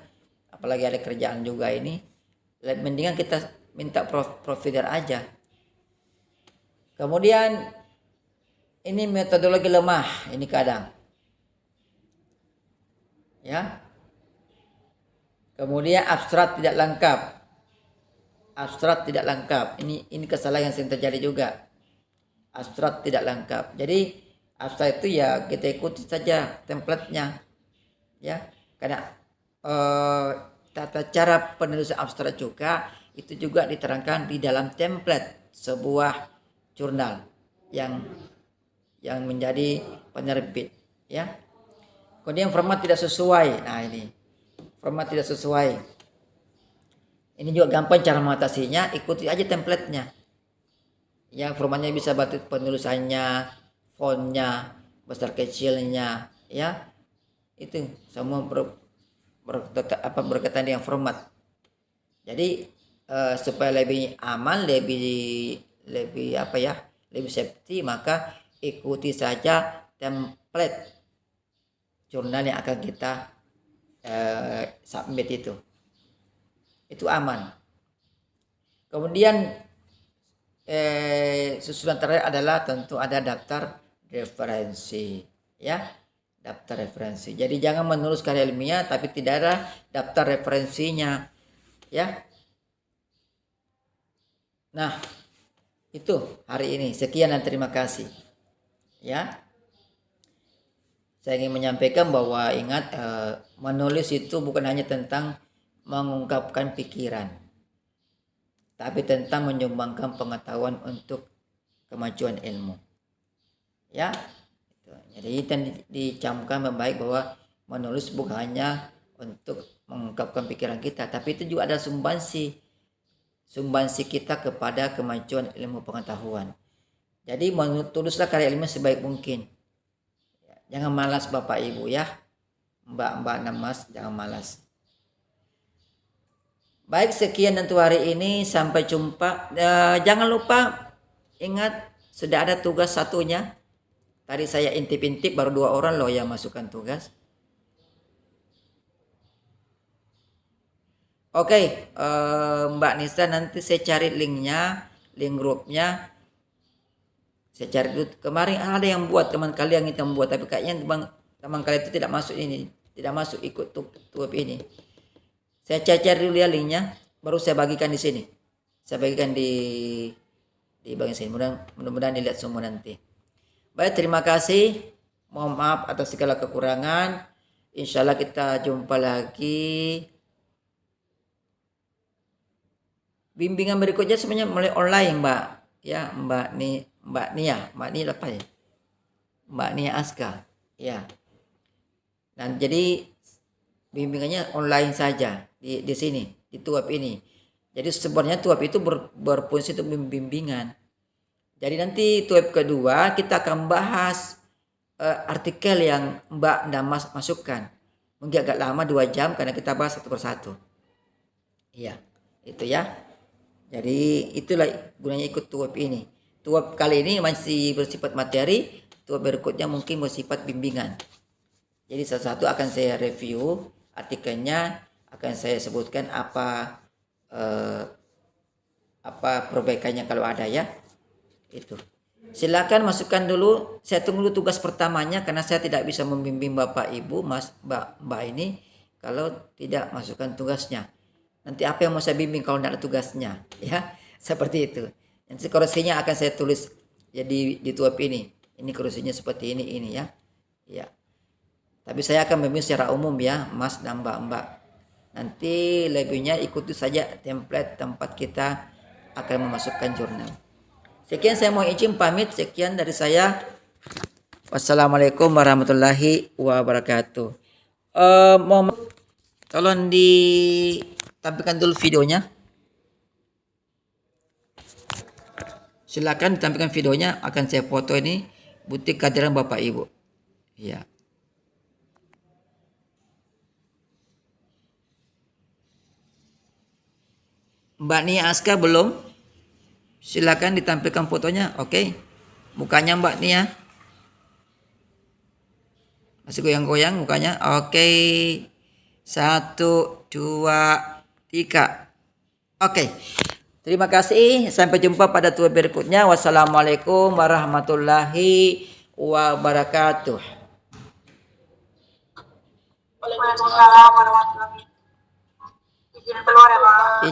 apalagi ada kerjaan juga ini, mendingan kita minta provider aja. Kemudian ini metodologi lemah, ini kadang ya. Kemudian abstrak tidak lengkap. Ini kesalahan yang sering terjadi juga. Abstrak tidak lengkap. Jadi abstrak itu ya kita ikuti saja template-nya ya, karena tata cara penulisan abstrak juga itu juga diterangkan di dalam template sebuah jurnal yang menjadi penerbit ya. Kemudian format tidak sesuai. Nah ini format tidak sesuai, ini juga gampang cara mengatasinya, ikuti aja template-nya ya. Formatnya bisa batik penulisannya, fontnya, besar kecilnya, ya itu semua berkaitan dengan format. Jadi supaya lebih aman, lebih safety, maka ikuti saja template jurnal yang akan kita submit itu aman. Kemudian susunan terakhir adalah tentu ada daftar referensi ya, daftar referensi. Jadi jangan menulis karya ilmiah tapi tidak ada daftar referensinya. Ya. Nah, itu hari ini. Sekian dan terima kasih. Ya. Saya ingin menyampaikan bahwa ingat menulis itu bukan hanya tentang mengungkapkan pikiran, tapi tentang menyumbangkan pengetahuan untuk kemajuan ilmu. Ya. Jadi dicamkan membaik bahwa menulis bukan hanya untuk mengungkapkan pikiran kita, tapi itu juga ada sumbansi kita kepada kemajuan ilmu pengetahuan. Jadi tulislah karya ilmu sebaik mungkin. Jangan malas Bapak Ibu ya. Mbak-mbak Namas, jangan malas. Baik, sekian untuk hari ini, sampai jumpa. Jangan lupa ingat sudah ada tugas satunya. Tadi saya intip-intip baru 2 orang loh yang masukkan tugas. Oke, Mbak Nisa, nanti saya cari linknya, link grupnya. Saya cari dulu. Kemarin ada yang buat, teman kalian yang membuat, tapi kayaknya teman kalian itu tidak masuk ini, tidak masuk ikut tuap ini. Saya cari dulu ya linknya, baru saya bagikan di sini. Saya bagikan di bagian sini. Mudah-mudahan dilihat semua nanti. Baik, terima kasih. Mohon maaf atas segala kekurangan. Insya Allah kita jumpa lagi. Bimbingan berikutnya sebenarnya mulai online, Mbak. Ya, Mbak Nia apa ya? Mbak Nia Aska. Ya. Dan jadi bimbingannya online saja di sini, di tuap ini. Jadi sebenarnya tuap itu berfungsi untuk bimbingan. Jadi nanti tuap kedua kita akan bahas artikel yang Mbak Damas masukkan. Mungkin agak lama 2 jam karena kita bahas satu persatu. Iya, itu ya. Jadi itulah gunanya ikut tuap ini. Tuap kali ini masih bersifat materi, tuap berikutnya mungkin bersifat bimbingan. Jadi satu-satu akan saya review artikelnya, akan saya sebutkan apa perbaikannya kalau ada ya. Itu. Silakan masukkan dulu. Saya tunggu dulu tugas pertamanya karena saya tidak bisa membimbing Bapak Ibu, Mbak ini kalau tidak masukkan tugasnya. Nanti apa yang mau saya bimbing kalau tidak ada tugasnya, ya seperti itu. Nanti koresinya akan saya tulis jadi di tuap ini. Ini koresinya seperti ini ya, ya. Tapi saya akan bimbing secara umum ya, Mas dan Mbak. Nanti lebihnya ikuti saja template tempat kita akan memasukkan jurnal. Sekian saya mau izin pamit. Sekian dari saya. Wassalamualaikum warahmatullahi wabarakatuh. Tolong ditampilkan dulu videonya. Silakan ditampilkan videonya, akan saya foto ini bukti kehadiran Bapak Ibu. Ya. Mbak Nia Aska belum? Silakan ditampilkan fotonya. Oke. Mukanya Mbak Nia. Masih goyang-goyang mukanya. Oke. 1, 2, 3. Oke. Terima kasih. Sampai jumpa pada tugas berikutnya. Wassalamualaikum warahmatullahi wabarakatuh. Waalaikumsalam warahmatullahi wabarakatuh. Izin keluar ya, Pak.